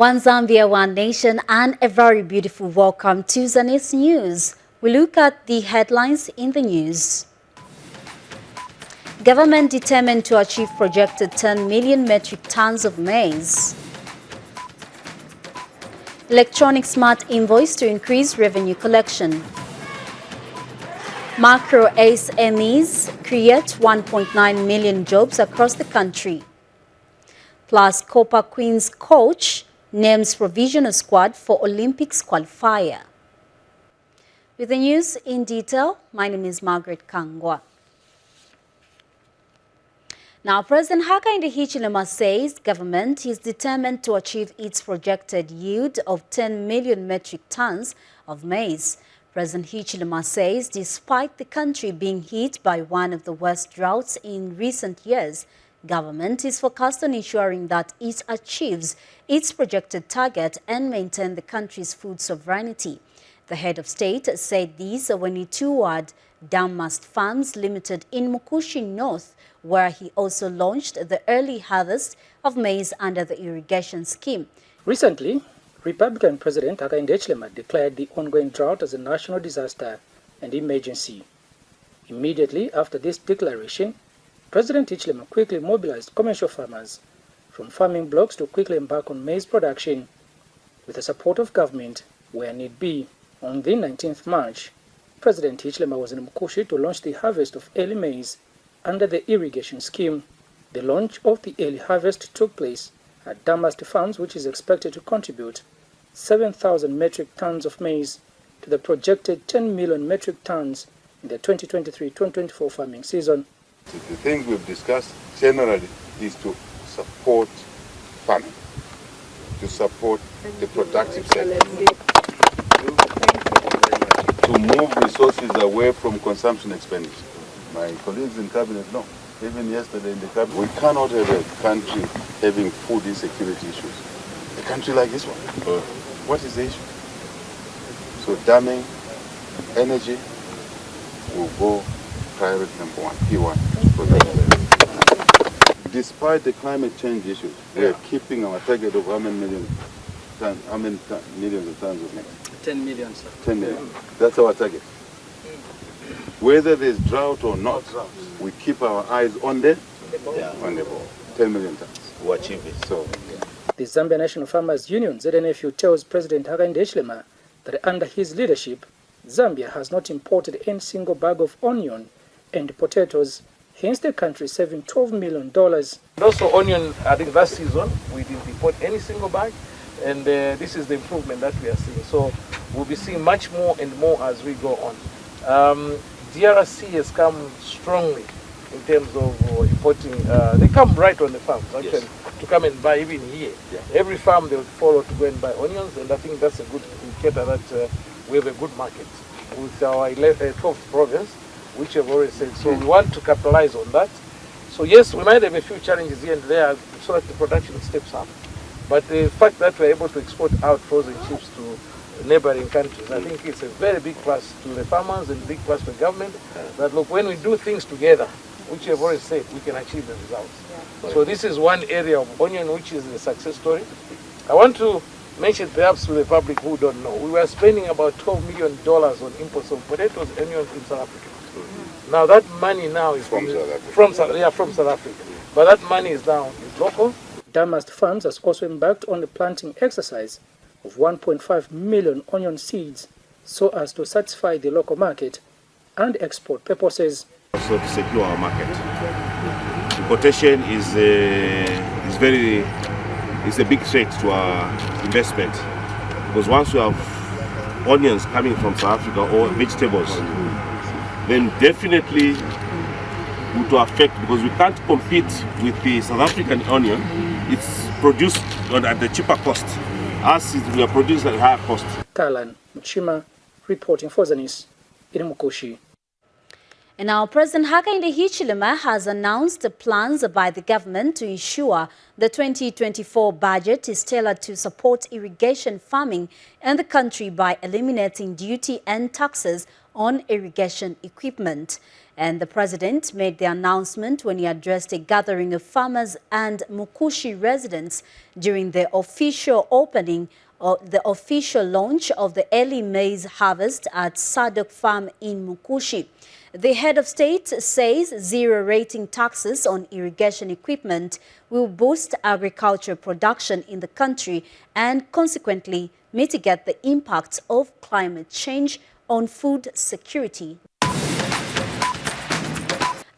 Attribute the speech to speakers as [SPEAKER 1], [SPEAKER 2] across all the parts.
[SPEAKER 1] One Zambia, one nation, and a very beautiful welcome to Zanis News. We look at the headlines in the news. Government determined to achieve projected 10 million metric tons of maize. Electronic smart invoice to increase revenue collection. Macro SMEs create 1.9 million jobs across the country. Plus, Copper Queens coach names provisional squad for Olympics qualifier. With the news in detail, my name is Margaret Kangwa. Now, President Hakainde Hichilema says government is determined to achieve its projected yield of 10 million metric tons of maize. President Hichilema says despite the country being hit by one of the worst droughts in recent years, government is focused on ensuring that it achieves its projected target and maintain the country's food sovereignty. The head of state said this when he toured Damast Farms Limited in Mukushi North, where he also launched the early harvest of maize under the irrigation scheme.
[SPEAKER 2] Recently, Republican President Hakainde Hichilema declared the ongoing drought as a national disaster and emergency. Immediately after this declaration, President Hichilema quickly mobilized commercial farmers from farming blocks to quickly embark on maize production with the support of government where need be. On the 19th March, President Hichilema was in Mukushi to launch the harvest of early maize under the irrigation scheme. The launch of the early harvest took place at Damast Farms, which is expected to contribute 7,000 metric tons of maize to the projected 10 million metric tons in the 2023-2024 farming season.
[SPEAKER 3] The things we've discussed generally is to support farming, to support the productive sector, to move resources away from consumption expenditure. My colleagues in cabinet know, even yesterday in the cabinet, we cannot have a country having food insecurity issues. A country like this one, what is the issue? So damming, energy will go priority number one, P1. Despite the climate change issues, we are keeping our target of how many millions of tons of maize?
[SPEAKER 2] 10 million, sir.
[SPEAKER 3] 10 million. That's our target. Whether there's drought or not, we keep our eyes on the ball. 10 million tons. We achieve it. So,
[SPEAKER 2] the Zambia National Farmers Union, ZNFU, tells President Hakainde Hichilema that under his leadership, Zambia has not imported any single bag of onion and potatoes, hence the country saving $12 million.
[SPEAKER 4] Also onion, I think last season we didn't import any single bag, and this is the improvement that we are seeing. So we'll be seeing much more and more as we go on. DRC has come strongly in terms of importing. They come right on the farms, actually, yes, to come and buy even here. Yeah. Every farm they will follow to go and buy onions, and I think that's a good indicator that we have a good market with our 12th province, which I've already said. So we want to capitalize on that. So yes, we might have a few challenges here and there so that the production steps up. But the fact that we're able to export out frozen chips to neighboring countries, I think it's a very big plus to the farmers and big plus to the government. That look, when we do things together, which I've already said, we can achieve the results. Yeah. So this is one area of onion which is a success story. I want to mention perhaps to the public who don't know, we were spending about $12 million on imports of potatoes and onions in South Africa. Mm-hmm. Now that money now is from South Africa. But that money is now local.
[SPEAKER 2] Damast Farms has also embarked on the planting exercise of 1.5 million onion seeds so as to satisfy the local market and export purposes.
[SPEAKER 5] Also to secure our market. Importation is a big threat to our investment, because once we have onions coming from South Africa or vegetables, then definitely would affect, because we can't compete with the South African onion. It's produced at the cheaper cost. Us, we are produced at higher cost.
[SPEAKER 2] Muchinga reporting for Zanis in Mukushi.
[SPEAKER 1] And now President Hakainde Hichilema has announced the plans by the government to ensure the 2024 budget is tailored to support irrigation farming in the country by eliminating duty and taxes on irrigation equipment. And the president made the announcement when he addressed a gathering of farmers and Mukushi residents during the official opening or the official launch of the early maize harvest at Sadok Farm in Mukushi. The head of state says zero rating taxes on irrigation equipment will boost agricultural production in the country and consequently mitigate the impacts of climate change on food security.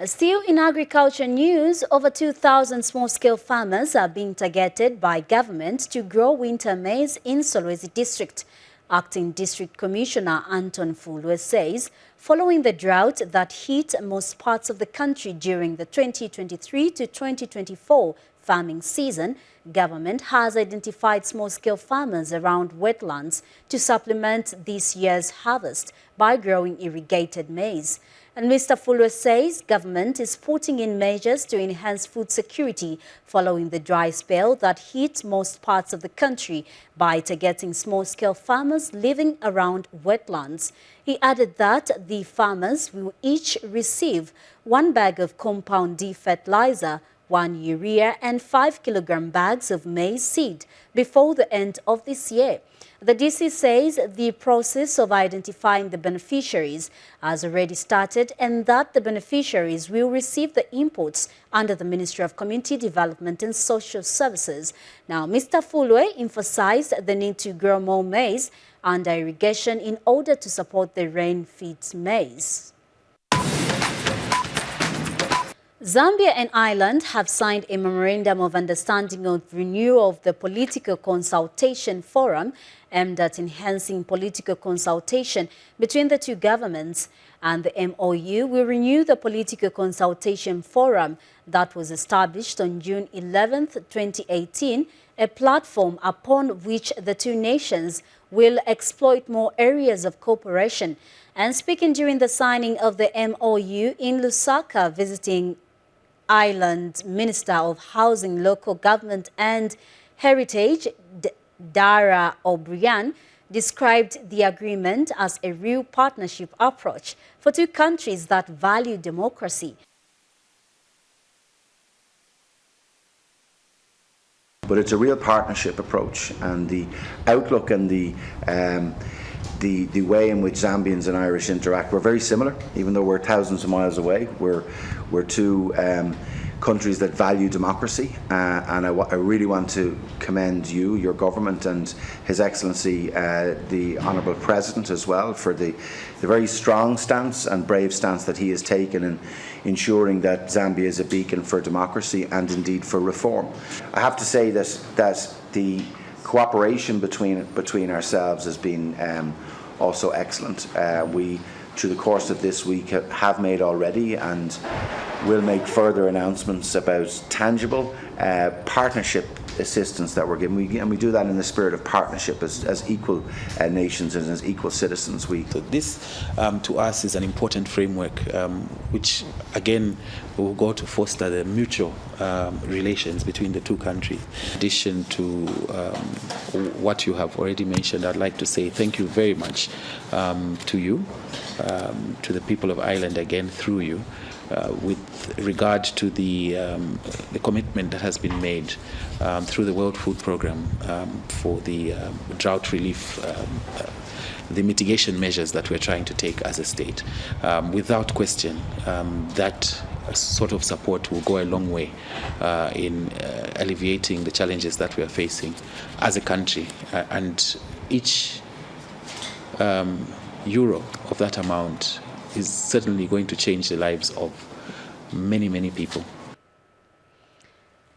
[SPEAKER 1] Still in agriculture news, over 2,000 small-scale farmers are being targeted by government to grow winter maize in Solwezi district. Acting District Commissioner Anton Fulwe says, following the drought that hit most parts of the country during the 2023 to 2024 farming season, government has identified small-scale farmers around wetlands to supplement this year's harvest by growing irrigated maize. And Mr. Fulwe says government is putting in measures to enhance food security following the dry spell that hit most parts of the country by targeting small-scale farmers living around wetlands. He added that the farmers will each receive 1 bag of compound D fertilizer, 1 urea and 5 kilogram bags of maize seed before the end of this year. The DC says the process of identifying the beneficiaries has already started and that the beneficiaries will receive the inputs under the Ministry of Community Development and Social Services. Now, Mr. Fulwe emphasized the need to grow more maize under irrigation in order to support the rain-fed maize. Zambia and Ireland have signed a memorandum of understanding of renewal of the Political Consultation Forum aimed at enhancing political consultation between the two governments. And the MOU will renew the Political Consultation Forum that was established on June 11, 2018, a platform upon which the two nations will exploit more areas of cooperation. And speaking during the signing of the MOU in Lusaka, visiting Ireland Minister of Housing, Local Government and Heritage, Dara O'Brien, described the agreement as a real partnership approach for two countries that value democracy.
[SPEAKER 6] But it's a real partnership approach, and the outlook and the way in which Zambians and Irish interact, we're very similar, even though we're thousands of miles away. We're two countries that value democracy, and I really want to commend you, your government, and His Excellency, the Honourable President as well, for the very strong stance and brave stance that he has taken in ensuring that Zambia is a beacon for democracy and indeed for reform. I have to say that the cooperation between ourselves has been also excellent. We, through the course of this week, have made already and will make further announcements about tangible partnership assistance that we're giving, and we do that in the spirit of partnership as equal nations and as equal citizens.
[SPEAKER 7] So this, to us, is an important framework, which again will go to foster the mutual relations between the two countries. In addition to what you have already mentioned, I'd like to say thank you very much to you, to the people of Ireland again through you. With regard to the commitment that has been made through the World Food Programme for the drought relief, the mitigation measures that we're trying to take as a state. Without question, that sort of support will go a long way in alleviating the challenges that we are facing as a country, and each euro of that amount is certainly going to change the lives of many, many people.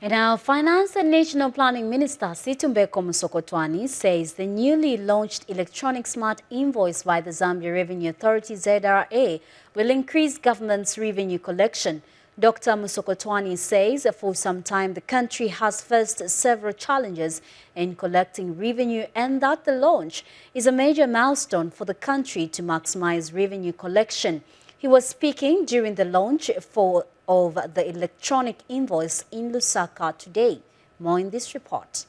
[SPEAKER 1] And our Finance and National Planning Minister Situmbeko Musokotwani says the newly launched electronic smart invoice by the Zambia Revenue Authority ZRA will increase government's revenue collection. Dr. Musokotwani says for some time the country has faced several challenges in collecting revenue, and that the launch is a major milestone for the country to maximize revenue collection. He was speaking during the launch of the electronic invoice in Lusaka today. More in this report.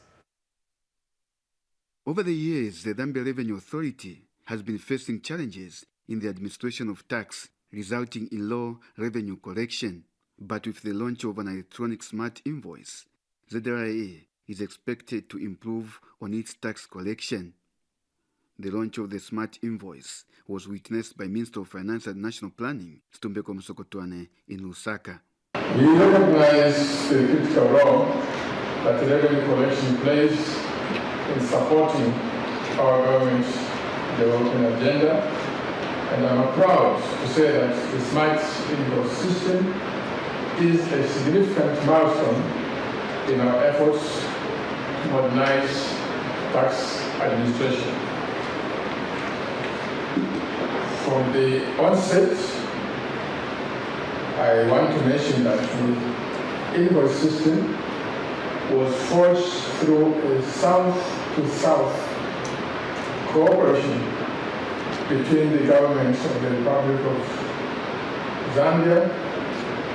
[SPEAKER 8] Over the years, the Zambia Revenue Authority has been facing challenges in the administration of tax, resulting in low revenue collection. But with the launch of an electronic smart invoice, ZRA is expected to improve on its tax collection. The launch of the smart invoice was witnessed by Minister of Finance and National Planning, Stumbeko Musokotwane, in Lusaka.
[SPEAKER 9] We recognize the critical role that the revenue collection plays in supporting our government's development agenda, and I'm proud to say that the smart invoice system is a significant milestone in our efforts to modernize tax administration. From the onset, I want to mention that the invoice system was forged through a south-to-south cooperation between the government of the Republic of Zambia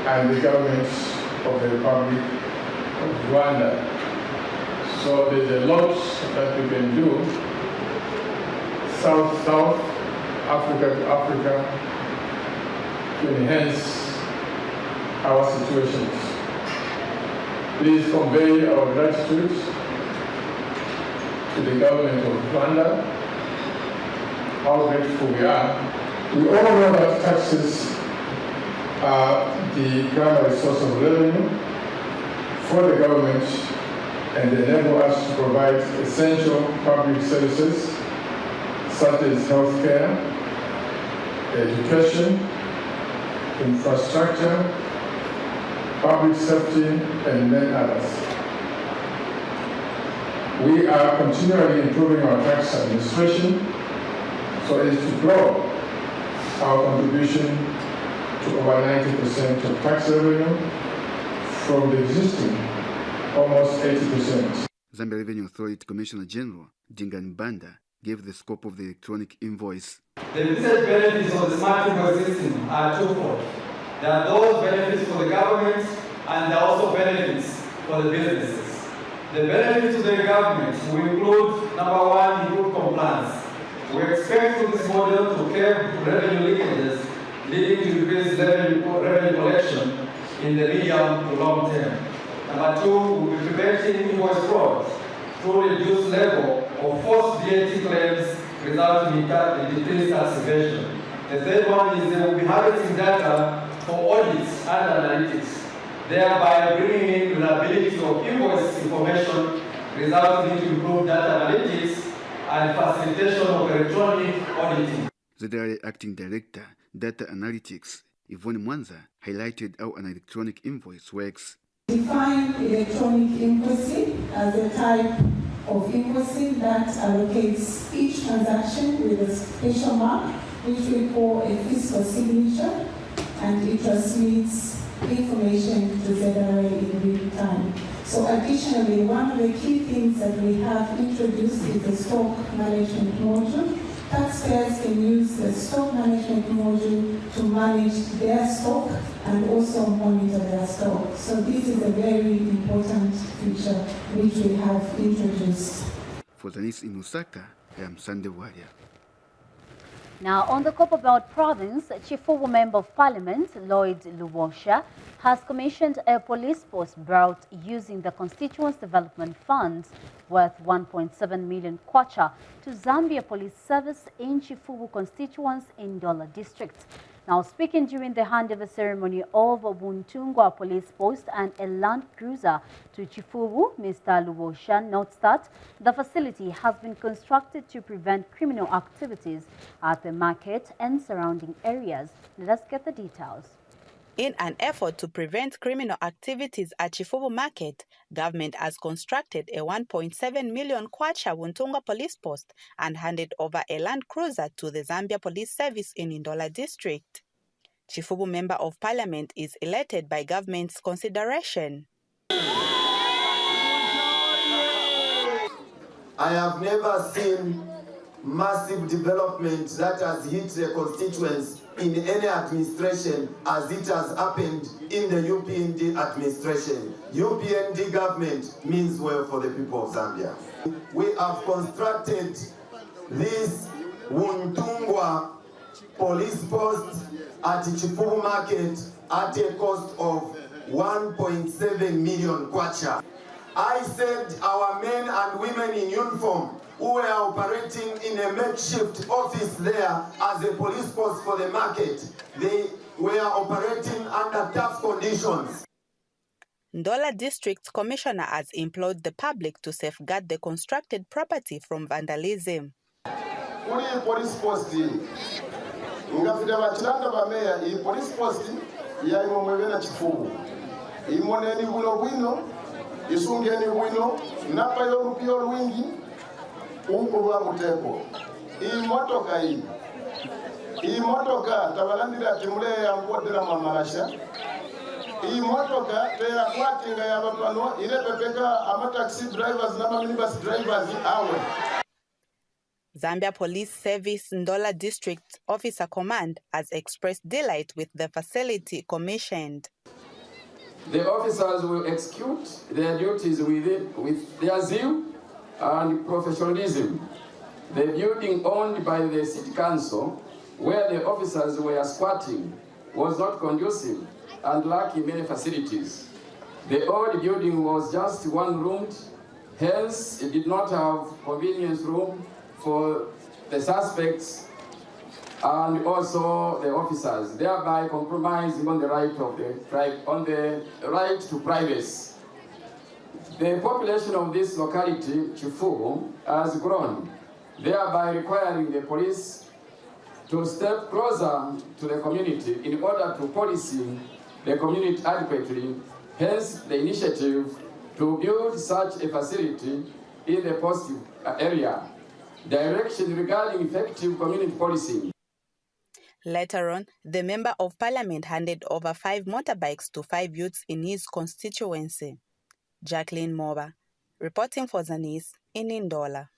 [SPEAKER 9] and the government of the Republic of Rwanda. So there's a lot that we can do, south-south, Africa to Africa, to enhance our situations. Please convey our gratitude to the government of Rwanda, how grateful we are. We all know that taxes are the primary source of revenue for the government, and they enable us to provide essential public services such as healthcare, education, infrastructure, public safety, and many others. We are continually improving our tax administration so as to grow our contribution to over 90% of tax revenue from the existing almost 80%.
[SPEAKER 8] Zambia Revenue Authority Commissioner General Dingan Banda gave the scope of the electronic invoice.
[SPEAKER 10] The business benefits of the smart invoice system are twofold. There are those benefits for the government, and there are also benefits for the businesses. The benefits to the government will include, number one, improved compliance. We expect through this model to curb revenue leakages, leading to increased revenue collection in the medium to long term. Number two, we'll be preventing invoice fraud through reduced level of forced VAT claims resulting in decreased tax evasion. The third one is that we'll be harvesting data for audits and analytics, thereby bringing in reliability of invoice information, resulting in improved data analytics and facilitation of electronic auditing.
[SPEAKER 8] ZRA Acting Director, Data Analytics, Yvonne Mwanza, highlighted how an electronic invoice works.
[SPEAKER 11] Define electronic invoicing as a type of invoicing that allocates each transaction with a special mark, which we call a fiscal signature, and it transmits information to ZRA in real time. So additionally, one of the key things that we have introduced is the stock management module. Taxpayers can use the stock management module to manage their stock and also monitor their stock. So this is a very important feature which we have introduced.
[SPEAKER 8] For Zanis in Lusaka, I am Sunday Warrior.
[SPEAKER 1] Now, on the Copperbelt Province, Chief Former Member of Parliament, Lloyd has commissioned a police post built using the constituents' development funds worth 1.7 million kwacha to Zambia Police Service in Chifubu constituents in Dola District. Now, speaking during the handover ceremony of Buntungwa Police Post and a Land Cruiser to Chifubu, Mr. Luwosha notes that the facility has been constructed to prevent criminal activities at the market and surrounding areas. Let us get the details.
[SPEAKER 12] In an effort to prevent criminal activities at Chifubu Market, government has constructed a 1.7 million kwacha Buntungwa Police Post and handed over a Land Cruiser to the Zambia Police Service in Ndola District. Chifubu Member of Parliament is elated by government's consideration.
[SPEAKER 13] I have never seen massive development that has hit the constituents in any administration as it has happened in the UPND administration. UPND government means well for the people of Zambia. We have constructed this Buntungwa police post at Chifubu Market at a cost of 1.7 million kwacha. I said our men and women in uniform who were operating in a makeshift office there as a police post for the market, they were operating under tough conditions.
[SPEAKER 12] Ndola District Commissioner has implored the public to safeguard the constructed property from vandalism.
[SPEAKER 14] Kuri police post ngafika bachilanga bameya I police post ya imomwebena Chifubu imoneni buno bwino isungeni bwino napa yo rupio lwingi ukulwa muteko iyi motoka tabalandira kimule ya mkodera mamarasha iyi motoka tera kwatinga ya bapano ile pepeka ama taxi drivers na minibus drivers awe.
[SPEAKER 12] Zambia Police Service Ndola District Officer Command has expressed delight with the facility commissioned.
[SPEAKER 15] The officers will execute their duties with their zeal and professionalism. The building owned by the City Council, where the officers were squatting, was not conducive and lacking many facilities. The old building was just one-roomed, hence it did not have convenience room for the suspects and also the officers, thereby compromising on the right to privacy. The population of this locality, Chifubu, has grown, thereby requiring the police to step closer to the community in order to police the community adequately, hence the initiative to build such a facility in the post area. Direction regarding effective community policing.
[SPEAKER 12] Later on, the Member of Parliament handed over 5 motorbikes to 5 youths in his constituency. Jacqueline Moba, reporting for Zanis in Ndola.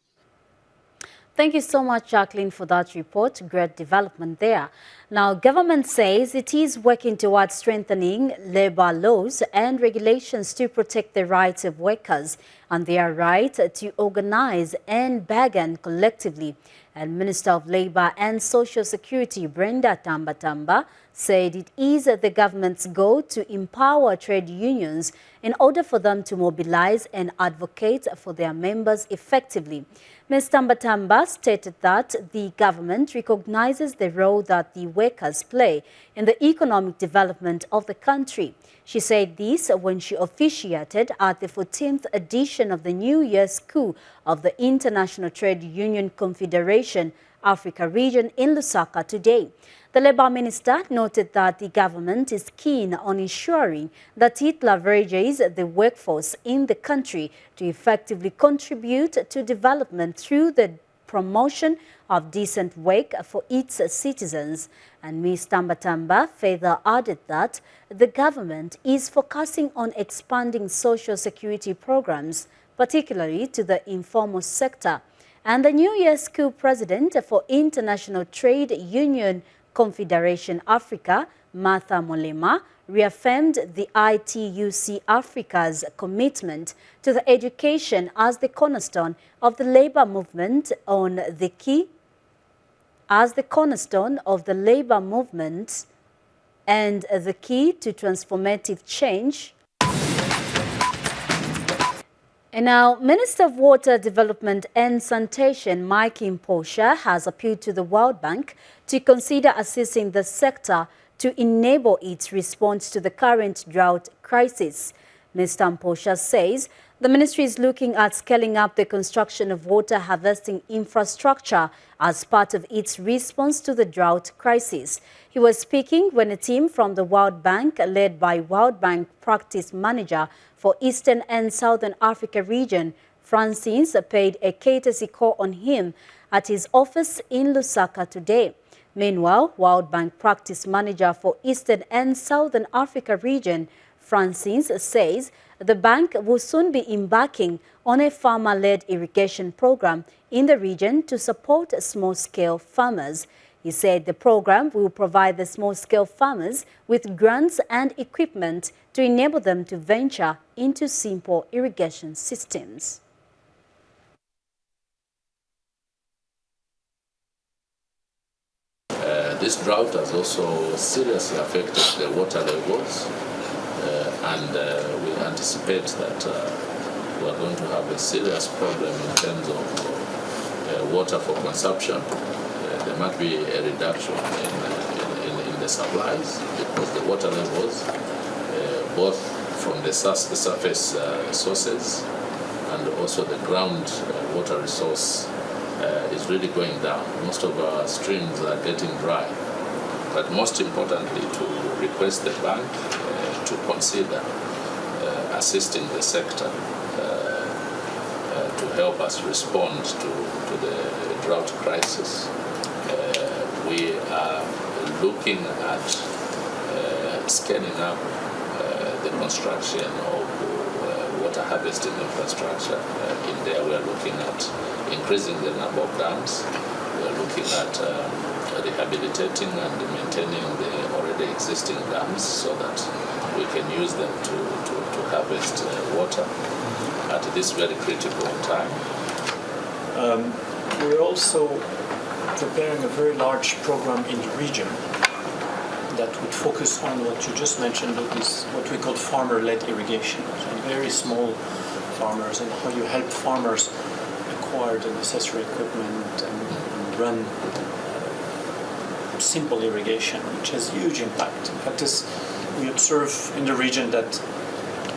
[SPEAKER 1] Thank you so much, Jacqueline, for that report. Great development there. Now, government says it is working towards strengthening labor laws and regulations to protect the rights of workers and their right to organize and bargain collectively. And Minister of Labour and Social Security, Brenda Tambatamba, said it is the government's goal to empower trade unions in order for them to mobilize and advocate for their members effectively. Ms. Tambatamba stated that the government recognizes the role that the workers play in the economic development of the country. She said this when she officiated at the 14th edition of the New Year's Coup of the International Trade Union Confederation Africa region in Lusaka today. The Labour Minister noted that the government is keen on ensuring that it leverages the workforce in the country to effectively contribute to development through the promotion of decent work for its citizens. And Ms. Tambatamba further added that the government is focusing on expanding social security programs, particularly to the informal sector. And the New Year's Coup president for International Trade Union Confederation Africa, Martha Molema, reaffirmed the ITUC Africa's commitment to the education as the cornerstone of the labor movement and the key to transformative change. And now, Minister of Water Development and Sanitation, Muchinga Province, has appealed to the World Bank to consider assisting the sector to enable its response to the current drought crisis. Mr. Province says the ministry is looking at scaling up the construction of water harvesting infrastructure as part of its response to the drought crisis. He was speaking when a team from the World Bank, led by World Bank Practice Manager for Eastern and Southern Africa region, Francis, paid a courtesy call on him at his office in Lusaka today. Meanwhile, World Bank Practice Manager for Eastern and Southern Africa region, Francis, says the bank will soon be embarking on a farmer-led irrigation program in the region to support small-scale farmers. He said the program will provide the small-scale farmers with grants and equipment to enable them to venture into simple irrigation systems.
[SPEAKER 16] This drought has also seriously affected the water levels, and we anticipate that we are going to have a serious problem in terms of water for consumption. There might be a reduction in the supplies because the water levels, both from the surface sources and also the ground water resource, is really going down. Most of our streams are getting dry. But most importantly, to request the bank to consider assisting the sector to help us respond to the drought crisis. We are looking at scaling up the construction of water harvesting infrastructure. In there, we are looking at increasing the number of dams. We are looking at rehabilitating and maintaining the already existing dams so that we can use them to harvest water at this very critical time.
[SPEAKER 17] We're also preparing a very large program in the region that would focus on what you just mentioned, is what we call farmer-led irrigation. So very small farmers, and how you help farmers acquire the necessary equipment and run simple irrigation, which has huge impact. In fact, as we observe in the region that,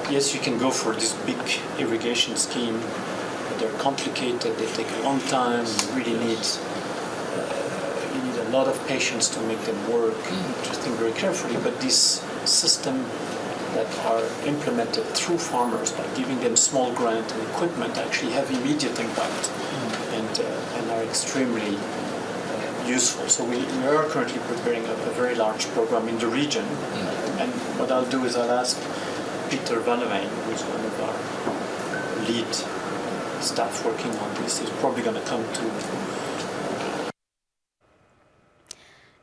[SPEAKER 17] yes, you can go for this big irrigation scheme, but they're complicated, they take a long time, you really need a lot of patience to make them work, to think very carefully, but this system that are implemented through farmers by giving them small grant and equipment actually have immediate impact and are extremely useful. So we are currently preparing a very large program in the region, and what I'll do is I'll ask Peter Vannewein, who's one of our lead staff working on this, is probably going to come to.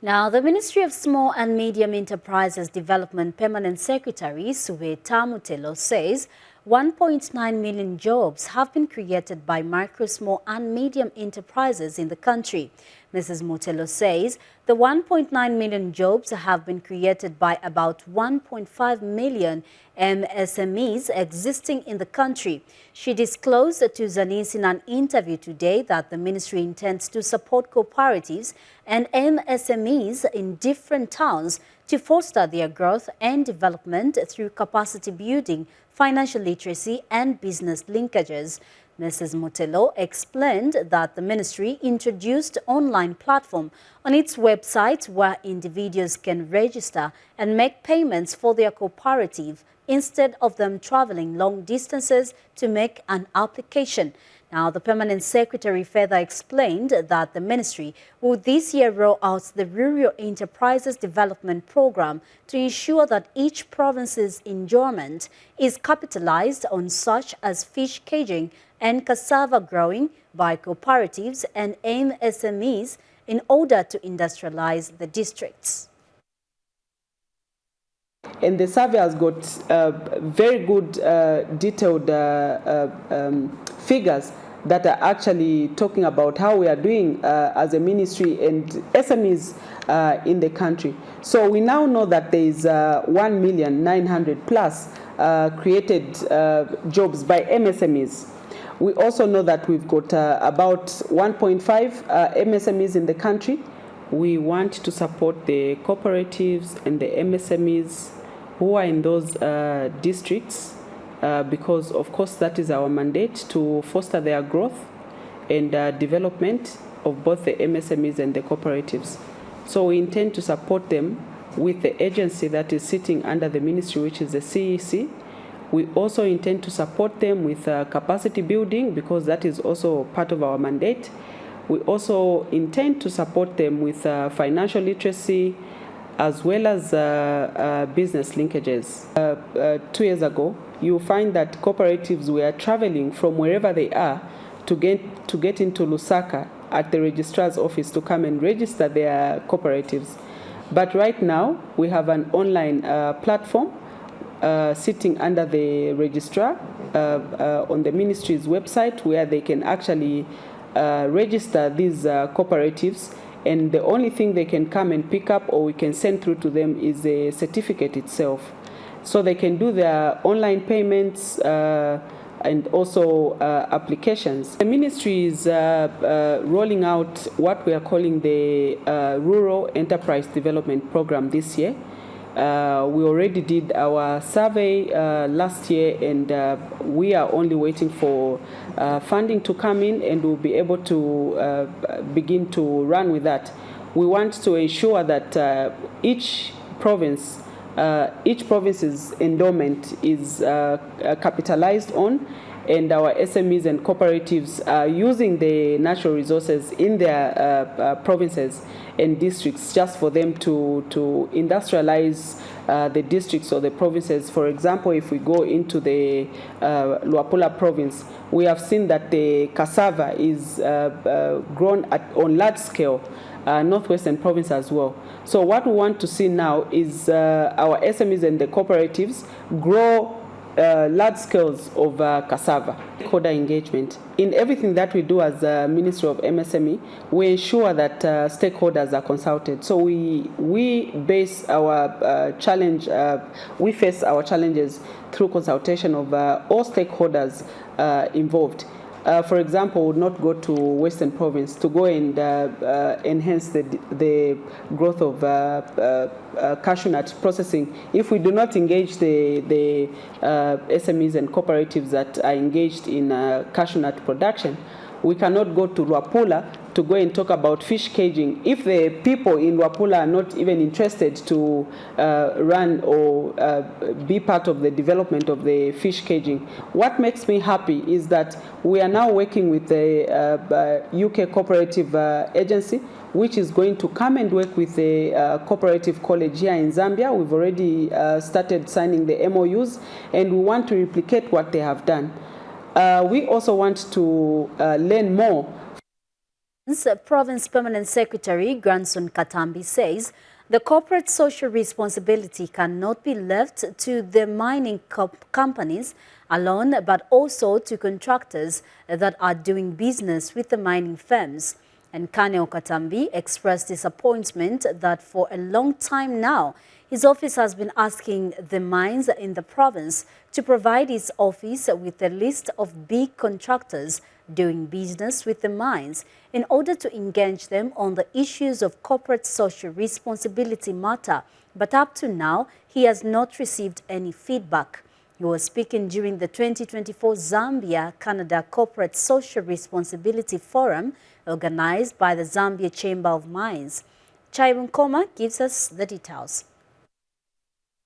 [SPEAKER 1] Now, the Ministry of Small and Medium Enterprises Development Permanent Secretary Suweta Mutelo says 1.9 million jobs have been created by micro, small and medium enterprises in the country. Mrs. Mutelo says the 1.9 million jobs have been created by about 1.5 million MSMEs existing in the country. She disclosed to Zanis in an interview today that the ministry intends to support cooperatives and MSMEs in different towns to foster their growth and development through capacity building, financial literacy and business linkages. Mrs. Mutelo explained that the ministry introduced an online platform on its website where individuals can register and make payments for their cooperative instead of them traveling long distances to make an application. Now, the Permanent Secretary further explained that the ministry will this year roll out the Rural Enterprises Development Program to ensure that each province's enjoyment is capitalized on, such as fish caging and cassava growing by cooperatives and MSMEs in order to industrialize the districts.
[SPEAKER 18] And the survey has got very good detailed figures that are actually talking about how we are doing as a ministry and SMEs in the country. So we now know that there is 1,900,000 plus created jobs by MSMEs. We also know that we've got about 1.5 MSMEs in the country. We want to support the cooperatives and the MSMEs who are in those districts because, of course, that is our mandate to foster their growth and development of both the MSMEs and the cooperatives. So we intend to support them with the agency that is sitting under the ministry, which is the CEC. We also intend to support them with capacity building because that is also part of our mandate. We also intend to support them with financial literacy as well as business linkages. 2 years ago, you find that cooperatives were traveling from wherever they are to get into Lusaka at the registrar's office to come and register their cooperatives. But right now, we have an online platform sitting under the registrar on the ministry's website where they can actually register these cooperatives and the only thing they can come and pick up or we can send through to them is the certificate itself. So they can do their online payments and also applications. The ministry is rolling out what we are calling the Rural Enterprise Development Program this year. We already did our survey last year, and we are only waiting for funding to come in, and we'll be able to begin to run with that. We want to ensure that each province's endowment is capitalized on, and our SMEs and cooperatives are using the natural resources in their provinces and districts just for them to industrialize the districts or the provinces. For example, if we go into the Luapula province, we have seen that the cassava is grown on large scale, Northwestern Province as well. So what we want to see now is our SMEs and the cooperatives grow large scales of cassava. Stakeholder engagement. In everything that we do as a Ministry of MSME, we ensure that stakeholders are consulted. So we base our we face our challenges through consultation of all stakeholders involved. For example, would not go to Western Province to go and enhance the growth of cashew nut processing if we do not engage the SMEs and cooperatives that are engaged in cashew nut production. We cannot go to Luapula to go and talk about fish caging if the people in Luapula are not even interested to run or be part of the development of the fish caging. What makes me happy is that we are now working with the UK cooperative agency, which is going to come and work with the cooperative college here in Zambia. We've already started signing the MOUs, and we want to replicate what they have done. We also want to learn more.
[SPEAKER 1] Province Permanent Secretary Granson Katambi says the corporate social responsibility cannot be left to the mining companies alone, but also to contractors that are doing business with the mining firms. And Kaneo Katambi expressed disappointment that for a long time now, his office has been asking the mines in the province to provide his office with a list of big contractors doing business with the mines in order to engage them on the issues of corporate social responsibility matter. But up to now, he has not received any feedback. He was speaking during the 2024 Zambia-Canada Corporate Social Responsibility Forum organized by the Zambia Chamber of Mines. Chaibun Koma gives us the details.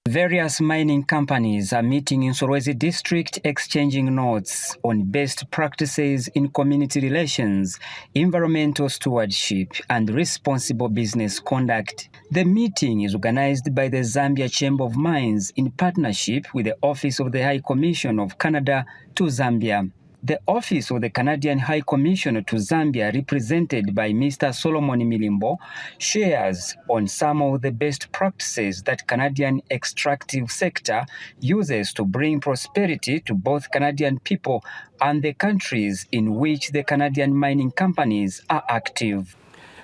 [SPEAKER 19] Various mining companies are meeting in Solwezi district exchanging notes on best practices in community relations, environmental stewardship, and responsible business conduct. The meeting is organized by the Zambia Chamber of Mines in partnership with the Office of the High Commission of Canada to Zambia. The Office of the Canadian High Commissioner to Zambia, represented by Mr. Solomon Milimbo, shares on some of the best practices that Canadian extractive sector uses to bring prosperity to both Canadian people and the countries in which the Canadian mining companies are active.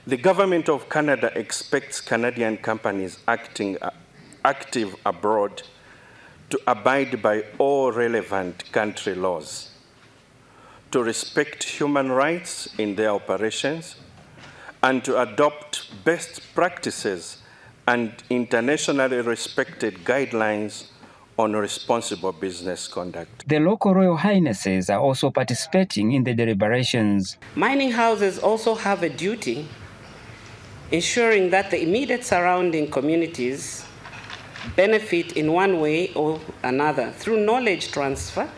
[SPEAKER 20] The Government of Canada expects Canadian companies active abroad to abide by all relevant country laws, to respect human rights in their operations, and to adopt best practices and internationally respected guidelines on responsible business conduct.
[SPEAKER 19] The local Royal Highnesses are also participating in the deliberations.
[SPEAKER 21] Mining houses also have a duty ensuring that the immediate surrounding communities benefit in one way or another through knowledge transfer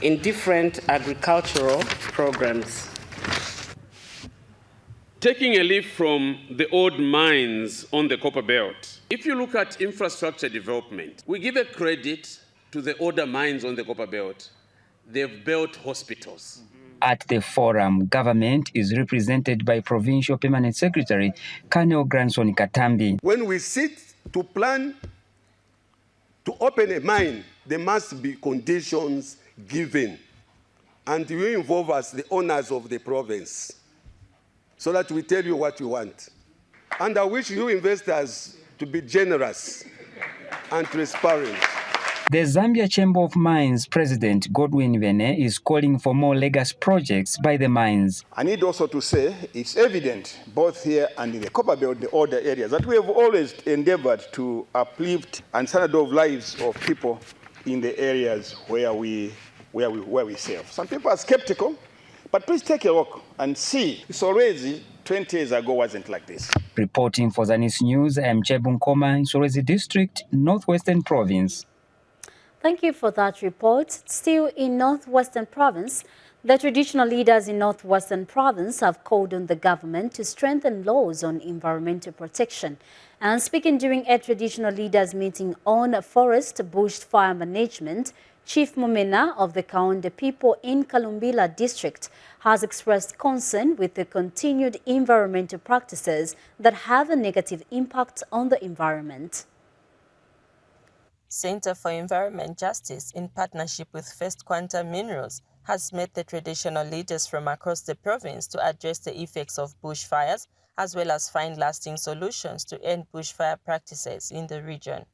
[SPEAKER 21] in different agricultural programs.
[SPEAKER 22] Taking a leaf from the old mines on the Copper Belt, if you look at infrastructure development, we give a credit to the older mines on the Copper Belt. They've built hospitals.
[SPEAKER 19] At the forum, government is represented by Provincial Permanent Secretary Kaneo Granson Katambi.
[SPEAKER 23] When we sit to plan to open a mine, there must be conditions given, and we involve as the owners of the province. so that we tell you what you want. And I wish you investors to be generous and transparent.
[SPEAKER 19] The Zambia Chamber of Mines President Godwin Vene is calling for more legacy projects by the mines.
[SPEAKER 3] I need also to say it's evident both here and in the Copper Belt, the other areas, that we have always endeavored to uplift and standard lives of people in the areas where we serve. Some people are skeptical, but please take a look and see. It's already 20 years ago wasn't like this.
[SPEAKER 19] Reporting for Zanis News, I am Chebunkoma in Solwezi District, Northwestern Province.
[SPEAKER 1] Thank you for that report. Still in Northwestern Province, the traditional leaders in Northwestern Province have called on the government to strengthen laws on environmental protection. And speaking during a traditional leaders meeting on forest bushfire management, Chief Mumena of the Kaonde people in Kalumbila district has expressed concern with the continued environmental practices that have a negative impact on the environment.
[SPEAKER 4] Center for Environment Justice, in partnership with First Quantum Minerals, has met the traditional leaders from across the province to address the effects of bushfires, as well as find lasting solutions to end bushfire practices in the region.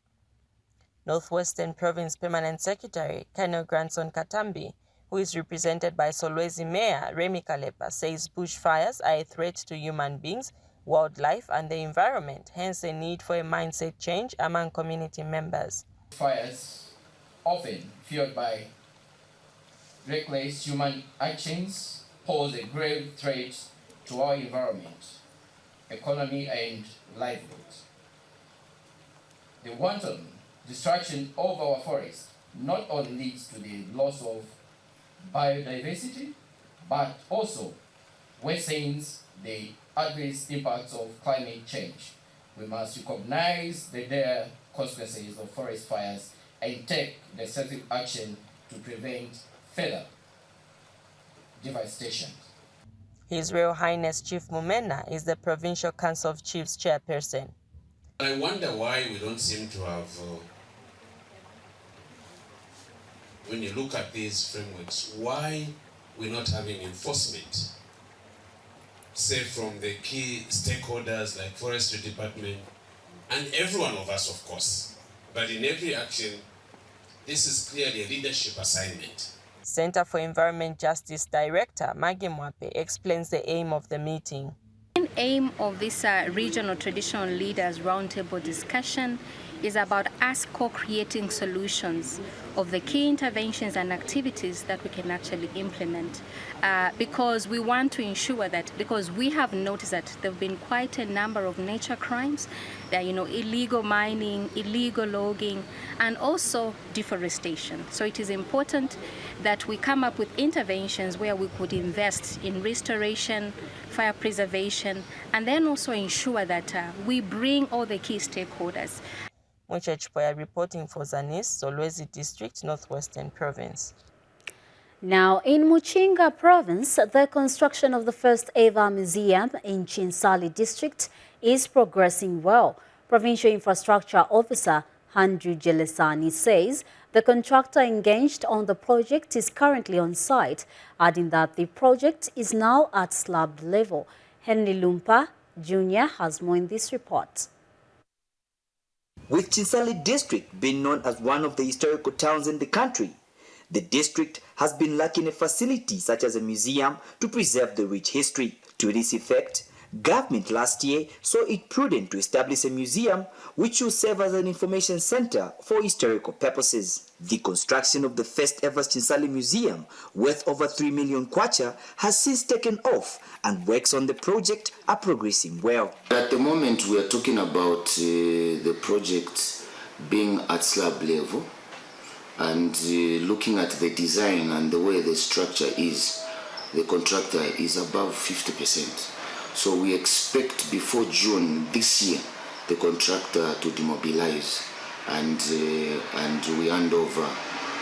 [SPEAKER 4] Northwestern Province Permanent Secretary, Colonel Grandson Katambi, who is represented by Solwezi Mayor Remy Kalepa, says bushfires are a threat to human beings, wildlife, and the environment, hence the need for a mindset change among community members.
[SPEAKER 5] Fires, often fueled by reckless human actions, pose a grave threat to our environment, economy, and livelihoods. The wanton destruction of our forests not only leads to the loss of biodiversity, but also worsens the adverse impacts of climate change. We must recognize the dire consequences of forest fires and take decisive action to prevent further devastation.
[SPEAKER 4] His Royal Highness Chief Mumena is the Provincial Council of Chiefs chairperson.
[SPEAKER 22] I wonder why we don't seem to have, when you look at these frameworks, why we're not having enforcement, say from the key stakeholders like Forestry Department, and every one of us, of course. But in every action, this is clearly a leadership assignment.
[SPEAKER 4] Center for Environment Justice Director Maggie Mwape explains the aim of the meeting.
[SPEAKER 24] The aim of this regional traditional leaders roundtable discussion is about us co-creating solutions of the key interventions and activities that we can actually implement, because we want to ensure that, because we have noticed that there have been quite a number of nature crimes, that, illegal mining, illegal logging, and also deforestation. So it is important that we come up with interventions where we could invest in restoration, fire preservation, and then also ensure that we bring all the key stakeholders.
[SPEAKER 4] Mwiche Chipoya reporting for Zanis, Solwezi District, Northwestern Province.
[SPEAKER 1] Now, in Muchinga Province, the construction of the first ever museum in Chinsali District is progressing well. Provincial Infrastructure Officer Andrew Jelesani says the contractor engaged on the project is currently on site, adding that the project is now at slab level. Henry Lumpa Jr. has more in this report.
[SPEAKER 25] With Chinsali District being known as one of the historical towns in the country, the district has been lacking a facility such as a museum to preserve the rich history. To this effect, government last year saw it prudent to establish a museum which will serve as an information center for historical purposes. The construction of the first ever Chinsali Museum, worth over 3 million kwacha, has since taken off, and works on the project are progressing well.
[SPEAKER 26] At the moment, we are talking about the project being at slab level, and looking at the design and the way the structure is, the contractor is above 50%. So we expect before June this year, the contractor to demobilize, and we hand over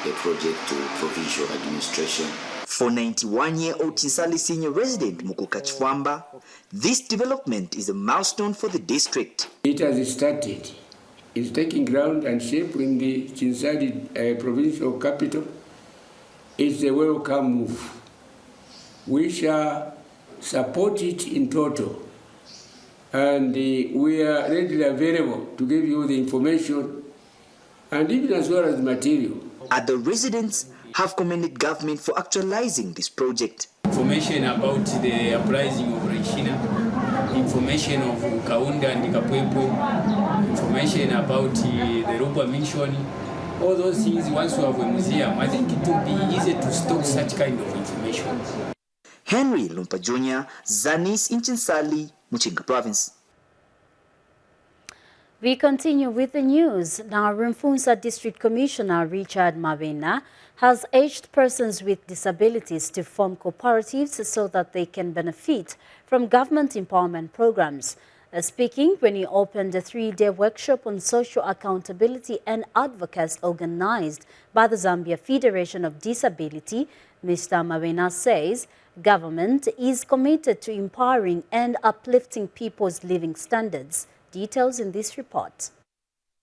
[SPEAKER 26] the project to provincial administration.
[SPEAKER 25] For 91-year-old Chinsali senior resident Mukuka Chifwamba, this development is a milestone for the district.
[SPEAKER 27] It has started. It's taking ground and shape in the Chinsali provincial capital. It's a welcome move. We shall support it in total. And we are readily available to give you the information and even as well as the material.
[SPEAKER 25] Other residents have commended government for actualizing this project.
[SPEAKER 27] Information about the uprising of Reshina, information of Kaunda and Kapwepwe, information about the Ruba mission, all those things. Once we have a museum, I think it will be easy to stock such kind of information.
[SPEAKER 25] Henry Lumpa Jr., Zanis in Chinsali, Muchinga Province.
[SPEAKER 1] We continue with the news. Now, Rumfunsa District Commissioner Richard Mabena has urged persons with disabilities to form cooperatives so that they can benefit from government empowerment programs. Speaking when he opened a 3-day workshop on social accountability and advocacy organized by the Zambia Federation of Disability, Mr. Mabena says government is committed to empowering and uplifting people's living standards. Details in this report.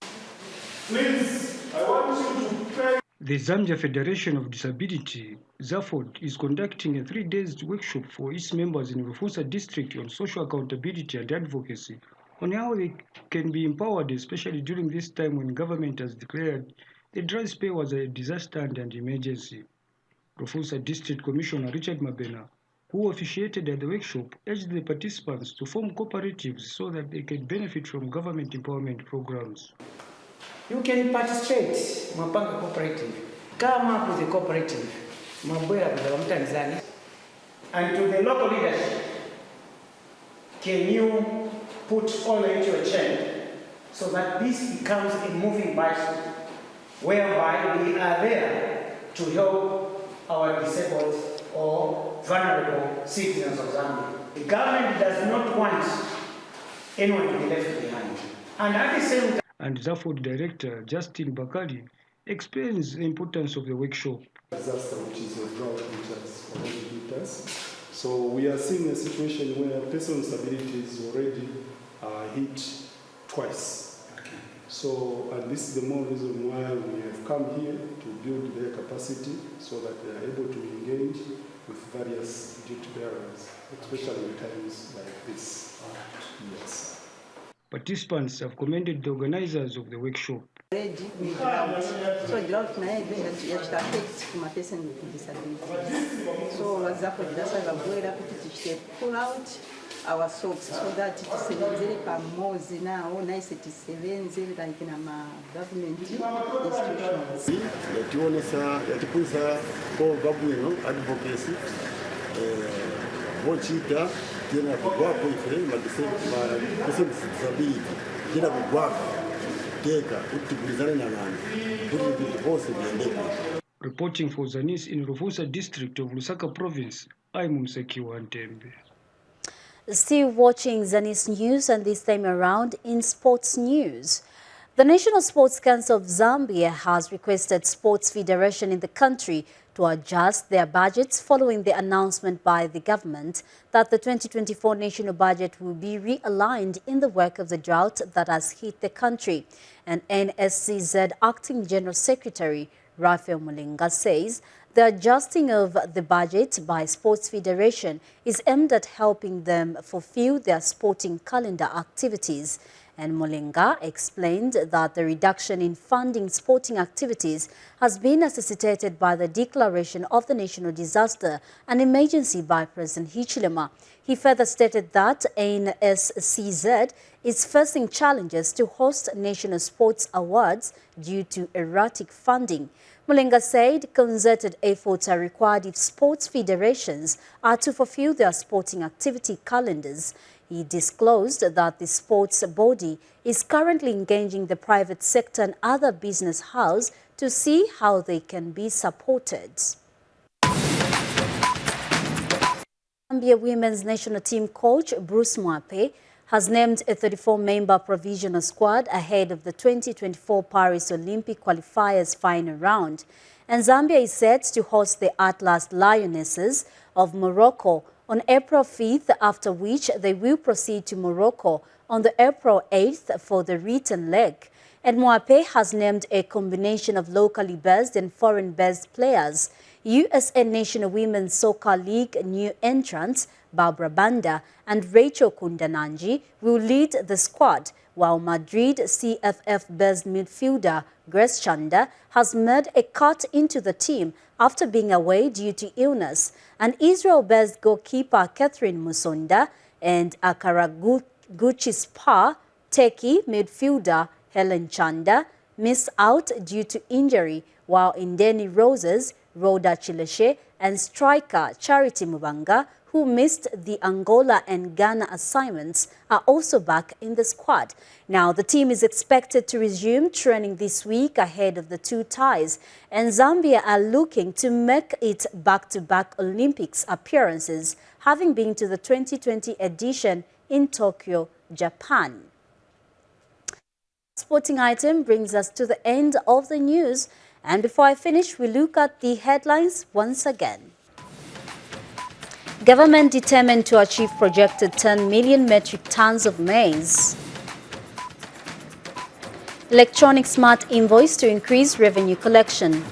[SPEAKER 2] Please, I want you to pray.
[SPEAKER 6] The Zambia Federation of Disability, ZAFOD, is conducting a 3-day workshop for its members in Rumfunsa district on social accountability and advocacy on how they can be empowered, especially during this time when government has declared the dry spell was a disaster and an emergency. Rumfunsa District Commissioner Richard Mabena, who officiated at the workshop, urged the participants to form cooperatives so that they can benefit from government empowerment programs.
[SPEAKER 7] You can participate in a cooperative. Come up with a cooperative. And to the local leadership, can you put all into a chain so that this becomes a moving bicycle, whereby we are there to help our disabled or vulnerable citizens of Zambia. The government does not want anyone to be left behind. And at the same time,
[SPEAKER 6] and ZAFOD Director Justin Bakari explains the importance of the workshop.
[SPEAKER 8] Disaster, which is a drought which has already hit us. So we are seeing a situation where persons with disabilities already hit twice. Okay. So, and this is the more reason why we have come here to build their capacity so that they are able to engage with various duty bearers, especially in times like this. Yes.
[SPEAKER 6] Participants have commended the organizers of the workshop.
[SPEAKER 9] So drought na affects my person with disability. So pull out our socks so that it is more now nice it is like in a government institutions.
[SPEAKER 10] Advocacy tiene kugwako ife disability tiene kugwako teka utibulizane na nani kuti vitu vose viendeke.
[SPEAKER 6] Reporting for Zanis in Rumfunsa district of Lusaka Province, I'm Msekiwa Ntembe.
[SPEAKER 1] Still watching Zanis News, and this time around in sports news. The National Sports Council of Zambia has requested sports federation in the country to adjust their budgets following the announcement by the government that the 2024 national budget will be realigned in the wake of the drought that has hit the country. And NSCZ Acting General Secretary Raphael Mulinga says the adjusting of the budget by sports federation is aimed at helping them fulfill their sporting calendar activities. And Mulinga explained that the reduction in funding sporting activities has been necessitated by the declaration of the national disaster and emergency by President Hichilema. He further stated that NSCZ is facing challenges to host national sports awards due to erratic funding. Mulinga said concerted efforts are required if sports federations are to fulfill their sporting activity calendars. He disclosed that the sports body is currently engaging the private sector and other business houses to see how they can be supported. Zambia women's national team coach Bruce Mwape has named a 34-member provisional squad ahead of the 2024 Paris Olympic qualifiers final round. And Zambia is set to host the Atlas Lionesses of Morocco on April 5th, after which they will proceed to Morocco on the April 8th for the return leg. And Mwape has named a combination of locally based and foreign based players. USA National Women's Soccer League new entrants Barbara Banda and Rachel Kundananji will lead the squad, while Madrid CFF-based midfielder Grace Chanda has made a cut into the team after being away due to illness, and Israel-based goalkeeper Catherine Musonda and Akaraguchi Spa Teki midfielder Helen Chanda missed out due to injury, while Indeni Roses, Rhoda Chileshe and striker Charity Mubanga, who missed the Angola and Ghana assignments, are also back in the squad. Now, the team is expected to resume training this week ahead of the two ties, and Zambia are looking to make it back-to-back Olympics appearances, having been to the 2020 edition in Tokyo, Japan. Sporting item brings us to the end of the news, and before I finish, we look at the headlines once again. Government determined to achieve projected 10 million metric tons of maize. Electronic smart invoice to increase revenue collection.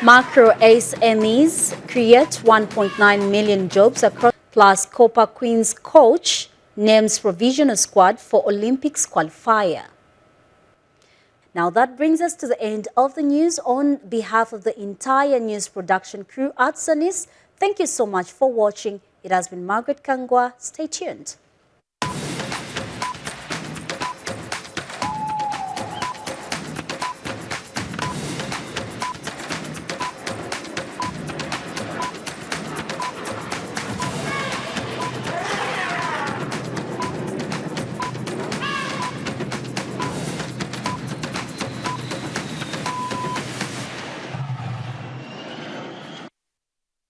[SPEAKER 1] Macro SMEs create 1.9 million jobs across. Plus, Copper Queens coach names provisional squad for Olympics qualifier. Now that brings us to the end of the news. On behalf of the entire news production crew at Zanis, thank you so much for watching. It has been Margaret Kangwa. Stay tuned.